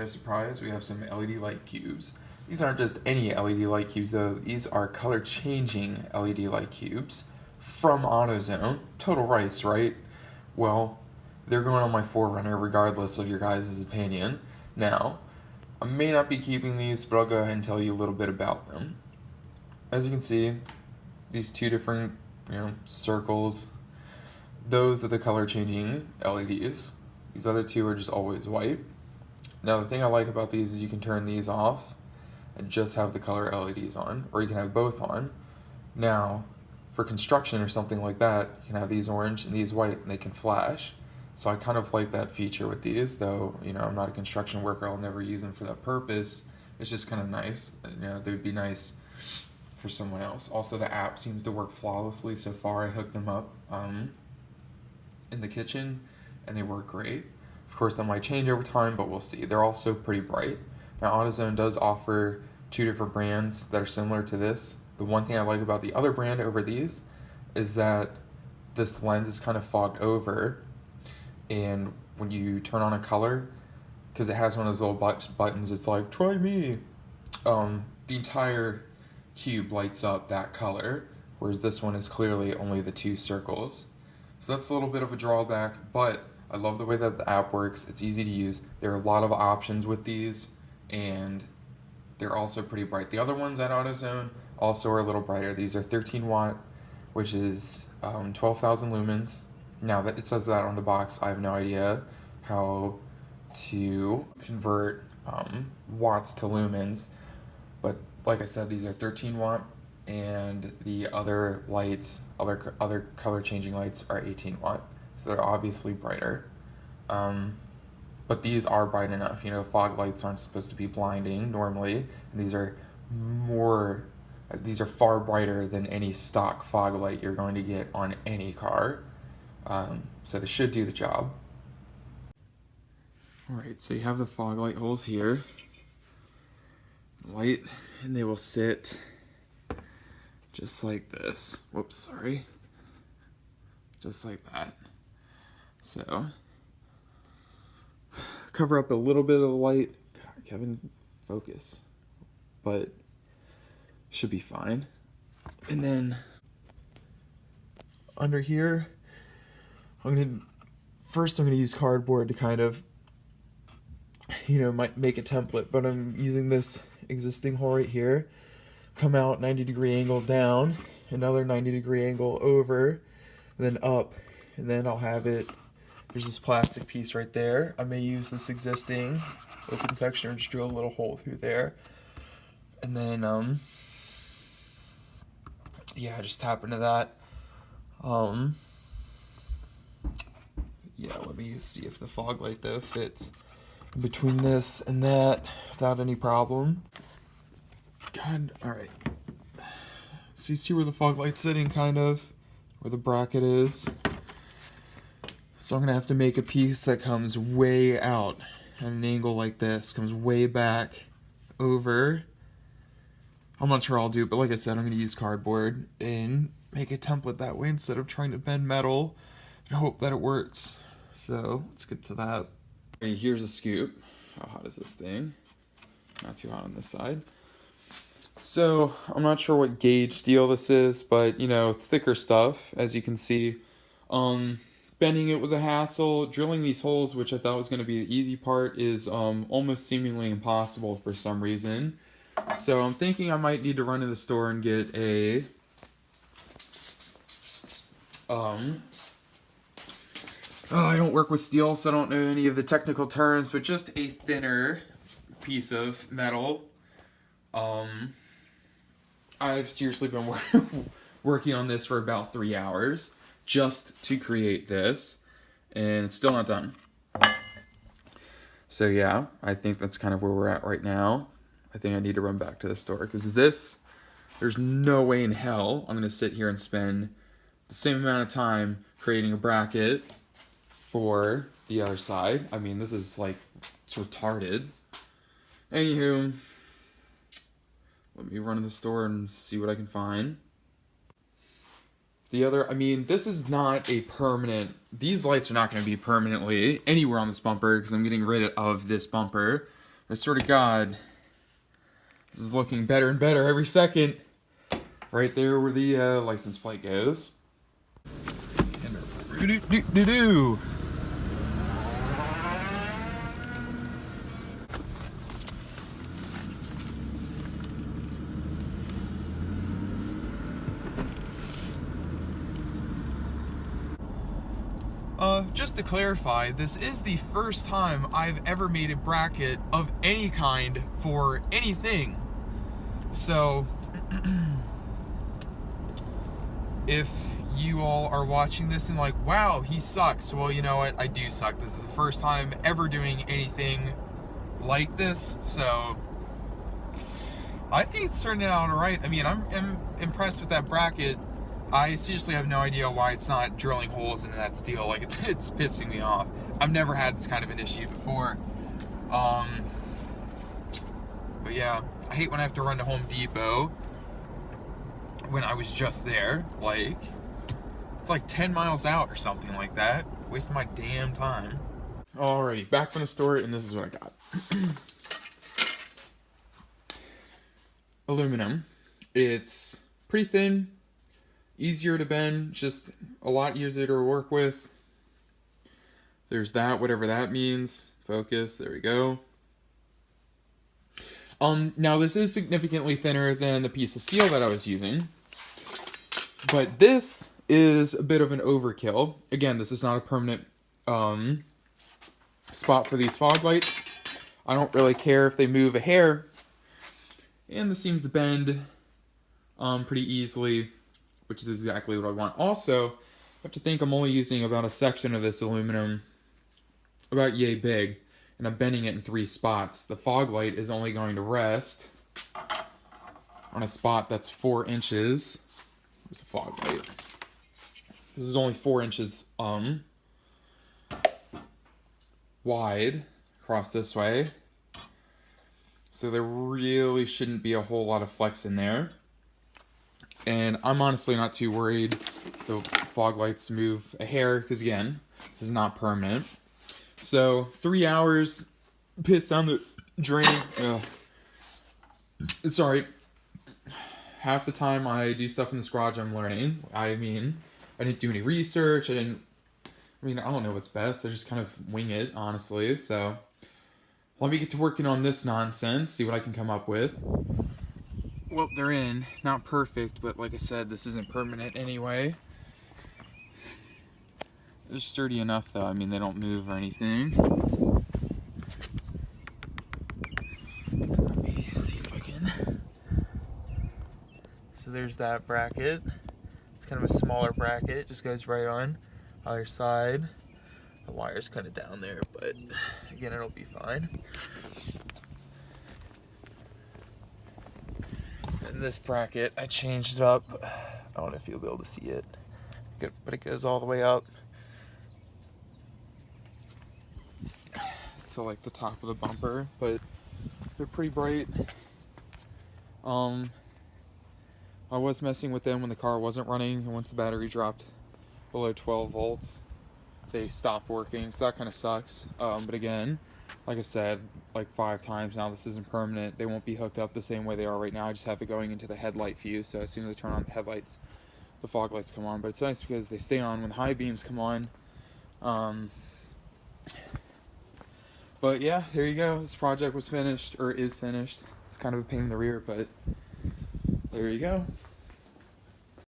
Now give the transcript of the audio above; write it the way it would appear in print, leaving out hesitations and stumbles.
surprise, we have some LED light cubes. These aren't just any LED light cubes though, these are color changing LED light cubes from Autozone. Total rice, right? Well, they're going on my 4Runner regardless of your guys' opinion. Now, I may not be keeping these, but I'll go ahead and tell you a little bit about them. As you can see, these two different, circles, those are the color changing LEDs. These other two are just always white. Now the thing I like about these is you can turn these off and just have the color LEDs on, or you can have both on. Now, for construction or something like that, you can have these orange and these white and they can flash. So I kind of like that feature with these, though, I'm not a construction worker, I'll never use them for that purpose. It's just kind of nice. They would be nice for someone else. Also, the app seems to work flawlessly so far. I hooked them up in the kitchen and they work great. Of course, that might change over time, but we'll see. They're also pretty bright. Now, Autozone does offer two different brands that are similar to this. The one thing I like about the other brand over these is that this lens is kind of fogged over, and when you turn on a color, because it has one of those little buttons, it's like, try me. The entire cube lights up that color, whereas this one is clearly only the two circles. So that's a little bit of a drawback, but I love the way that the app works. It's easy to use. There are a lot of options with these, and they're also pretty bright. The other ones at AutoZone also are a little brighter. These are 13 watt, which is 12,000 lumens. Now that it says that on the box, I have no idea how to convert watts to lumens, but like I said, these are 13 watt, and the other lights, other color changing lights, are 18 watt, so they're obviously brighter. But these are bright enough. Fog lights aren't supposed to be blinding normally, and these are far brighter than any stock fog light you're going to get on any car. So they should do the job. Alright, so you have the fog light holes here. Light, and they will sit just like this. Whoops, sorry. Just like that. So, cover up a little bit of the light. God, Kevin, focus. But should be fine. And then under here, I'm gonna use cardboard to kind of, might make a template, but I'm using this existing hole right here. Come out 90-degree angle down, another 90-degree angle over, and then up, and then I'll have it. There's this plastic piece right there. I may use this existing open section or just drill a little hole through there, and then just tap into that. Let me see if the fog light though fits between this and that without any problem. God, alright. So you see where the fog light's sitting, kind of, where the bracket is. So I'm gonna have to make a piece that comes way out at an angle like this, comes way back over. I'm not sure I'll do it, but like I said, I'm gonna use cardboard and make a template that way instead of trying to bend metal and hope that it works. So let's get to that. Okay, here's a scoop. How hot is this thing? Not too hot on this side. So I'm not sure what gauge steel this is, but it's thicker stuff, as you can see. Bending it was a hassle. Drilling these holes, which I thought was going to be the easy part, is almost seemingly impossible for some reason. So I'm thinking I might need to run to the store and get a I don't work with steel, so I don't know any of the technical terms, but just a thinner piece of metal. I've seriously been working on this for about 3 hours just to create this, and it's still not done. So yeah, I think that's kind of where we're at right now. I think I need to run back to the store, because there's no way in hell I'm going to sit here and spend the same amount of time creating a bracket for the other side. I mean, this is it's retarded. Anywho, let me run to the store and see what I can find. This is not a permanent, these lights are not going to be permanently anywhere on this bumper because I'm getting rid of this bumper. I swear to God, this is looking better and better every second. Right there where the license plate goes. And just to clarify, this is the first time I've ever made a bracket of any kind for anything. So, if you all are watching this and like, wow, he sucks. Well, you know what? I do suck. This is the first time ever doing anything like this. So, I think it's turning out alright. I mean, I'm impressed with that bracket. I seriously have no idea why it's not drilling holes into that steel. Like, it's pissing me off. I've never had this kind of an issue before. But yeah, I hate when I have to run to Home Depot when I was just there. Like, it's like 10 miles out or something like that. Wasting my damn time. Alrighty, back from the store, and this is what I got. Aluminum. It's pretty thin. Easier to bend, just a lot easier to work with. There's that, whatever that means. Focus, there we go. Now this is significantly thinner than the piece of steel that I was using. But this is a bit of an overkill. Again, this is not a permanent spot for these fog lights. I don't really care if they move a hair. And this seems to bend pretty easily, which is exactly what I want. Also, I have to think I'm only using about a section of this aluminum, about yay big, and I'm bending it in 3 spots. The fog light is only going to rest on a spot that's 4 inches. Where's the fog light? This is only 4 inches wide across this way. So there really shouldn't be a whole lot of flex in there. And I'm honestly not too worried if the fog lights move a hair, because again, this is not permanent. So 3 hours, pissed down the drain. It's alright. Half the time I do stuff in this garage, I'm learning. I mean, I didn't do any research. I don't know what's best. I just kind of wing it, honestly. So let me get to working on this nonsense, see what I can come up with. Well, they're in. Not perfect, but like I said, this isn't permanent anyway. They're sturdy enough, though. I mean, they don't move or anything. Let me see if I can. So there's that bracket. It's kind of a smaller bracket. Just goes right on either side. The wire's kind of down there, but again, it'll be fine. And this bracket, I changed it up. I don't know if you'll be able to see it, but it goes all the way up to like the top of the bumper, but they're pretty bright. I was messing with them when the car wasn't running, and once the battery dropped below 12 volts, they stopped working, so that kind of sucks. But again, like I said, like 5 times now, this isn't permanent. They won't be hooked up the same way they are right now. I just have it going into the headlight fuse, so as soon as I turn on the headlights, the fog lights come on. But it's nice because they stay on when the high beams come on. But yeah, there you go. This project was finished, or is finished. It's kind of a pain in the rear, but there you go.